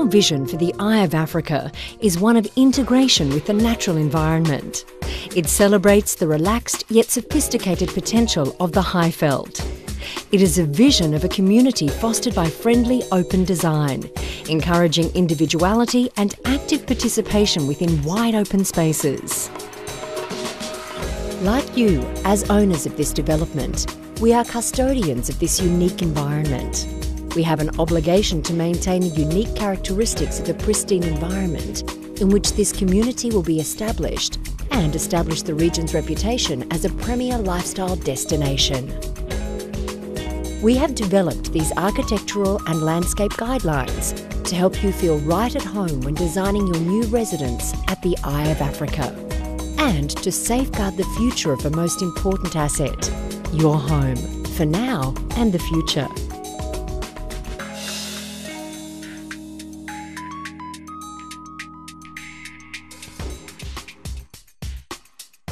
vision for the Eye of Africa is one of integration with the natural environment. It celebrates the relaxed yet sophisticated potential of the Highveld. It is a vision of a community fostered by friendly, open design, encouraging individuality and active participation within wide open spaces. Like you, as owners of this development, we are custodians of this unique environment. We have an obligation to maintain the unique characteristics of the pristine environment in which this community will be established and establish the region's reputation as a premier lifestyle destination. We have developed these architectural and landscape guidelines to help you feel right at home when designing your new residence at the Eye of Africa, and to safeguard the future of the most important asset, your home, for now and the future.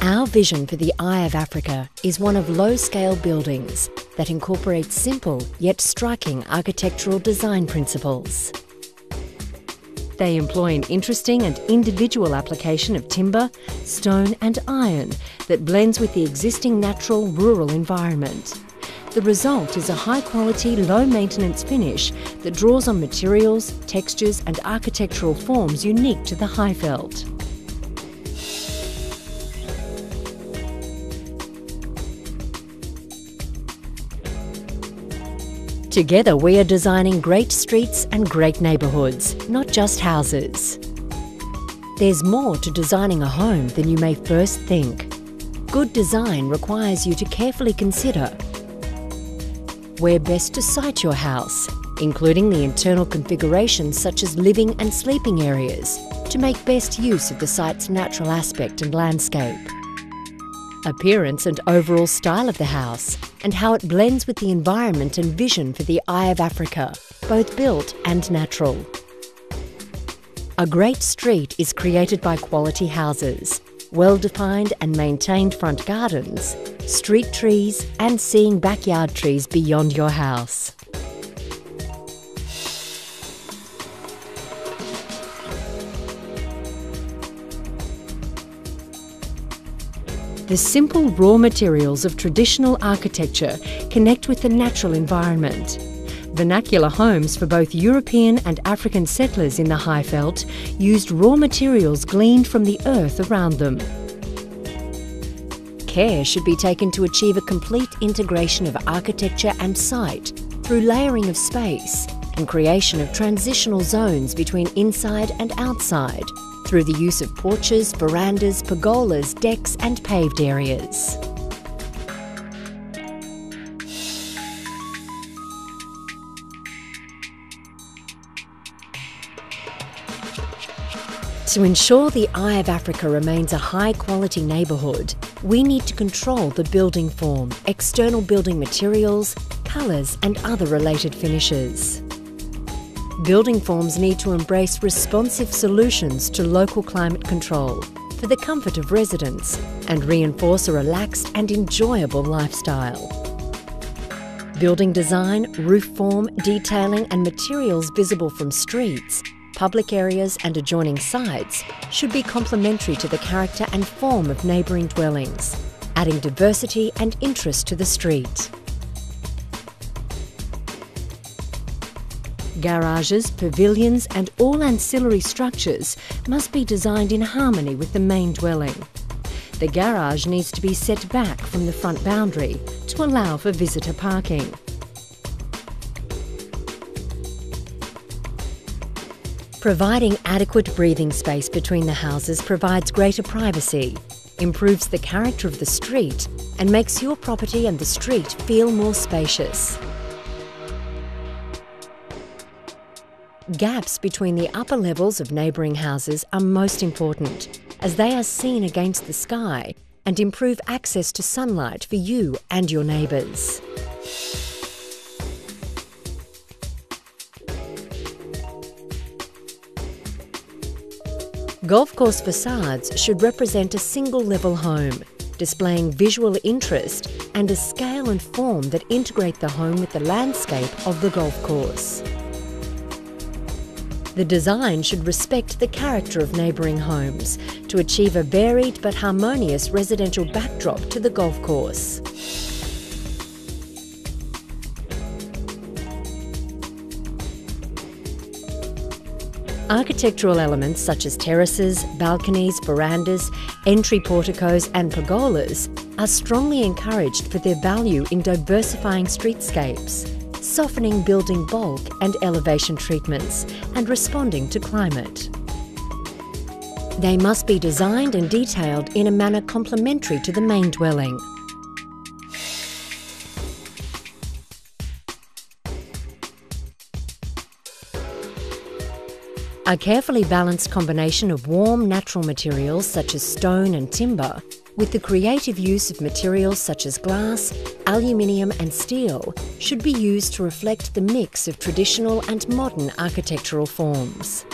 Our vision for the Eye of Africa is one of low-scale buildings that incorporates simple yet striking architectural design principles. They employ an interesting and individual application of timber, stone and iron that blends with the existing natural rural environment. The result is a high-quality, low-maintenance finish that draws on materials, textures and architectural forms unique to the Highveld. Together we are designing great streets and great neighbourhoods, not just houses. There's more to designing a home than you may first think. Good design requires you to carefully consider where best to site your house, including the internal configurations such as living and sleeping areas, to make best use of the site's natural aspect and landscape. Appearance and overall style of the house, and how it blends with the environment and vision for the Eye of Africa, both built and natural. A great street is created by quality houses, well-defined and maintained front gardens, street trees and seeing backyard trees beyond your house. The simple raw materials of traditional architecture connect with the natural environment. Vernacular homes for both European and African settlers in the Highveld used raw materials gleaned from the earth around them. Care should be taken to achieve a complete integration of architecture and site through layering of space and creation of transitional zones between inside and outside, through the use of porches, verandas, pergolas, decks and paved areas. To ensure the Eye of Africa remains a high-quality neighbourhood, we need to control the building form, external building materials, colours and other related finishes. Building forms need to embrace responsive solutions to local climate control for the comfort of residents and reinforce a relaxed and enjoyable lifestyle. Building design, roof form, detailing and materials visible from streets, public areas and adjoining sites should be complementary to the character and form of neighbouring dwellings, adding diversity and interest to the street. Garages, pavilions and all ancillary structures must be designed in harmony with the main dwelling. The garage needs to be set back from the front boundary to allow for visitor parking. Providing adequate breathing space between the houses provides greater privacy, improves the character of the street and makes your property and the street feel more spacious. Gaps between the upper levels of neighbouring houses are most important, as they are seen against the sky and improve access to sunlight for you and your neighbours. Golf course facades should represent a single-level home, displaying visual interest and a scale and form that integrate the home with the landscape of the golf course. The design should respect the character of neighbouring homes to achieve a varied but harmonious residential backdrop to the golf course. Architectural elements such as terraces, balconies, verandas, entry porticos and pergolas are strongly encouraged for their value in diversifying streetscapes, softening building bulk and elevation treatments, and responding to climate. They must be designed and detailed in a manner complementary to the main dwelling. A carefully balanced combination of warm natural materials such as stone and timber with the creative use of materials such as glass, aluminium and steel should be used to reflect the mix of traditional and modern architectural forms.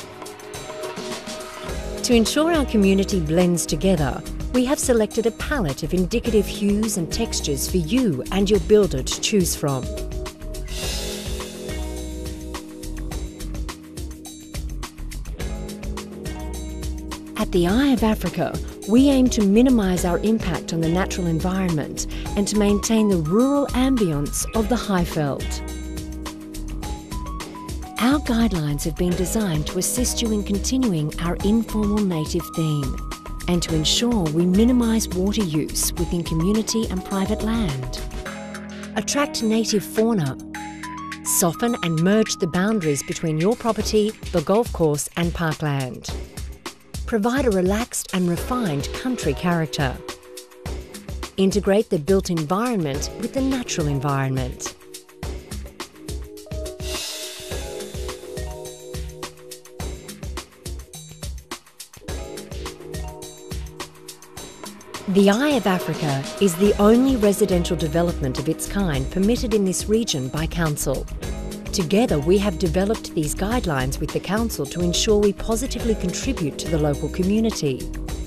To ensure our community blends together, we have selected a palette of indicative hues and textures for you and your builder to choose from. At the Eye of Africa, we aim to minimise our impact on the natural environment and to maintain the rural ambience of the Highveld. Our guidelines have been designed to assist you in continuing our informal native theme and to ensure we minimise water use within community and private land. Attract native fauna. Soften and merge the boundaries between your property, the golf course and parkland. Provide a relaxed and refined country character. Integrate the built environment with the natural environment. The Eye of Africa is the only residential development of its kind permitted in this region by Council. Together, we have developed these guidelines with the Council to ensure we positively contribute to the local community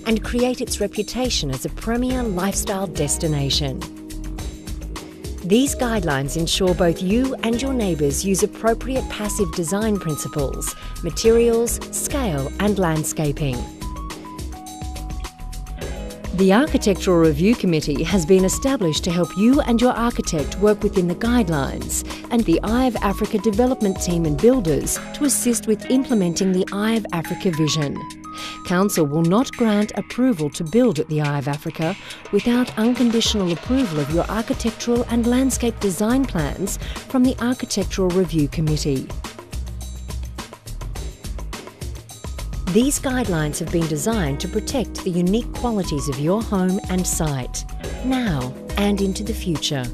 and create its reputation as a premier lifestyle destination. These guidelines ensure both you and your neighbours use appropriate passive design principles, materials, scale and landscaping. The Architectural Review Committee has been established to help you and your architect work within the guidelines, and the Eye of Africa development team and builders to assist with implementing the Eye of Africa vision. Council will not grant approval to build at the Eye of Africa without unconditional approval of your architectural and landscape design plans from the Architectural Review Committee. These guidelines have been designed to protect the unique qualities of your home and site, now and into the future.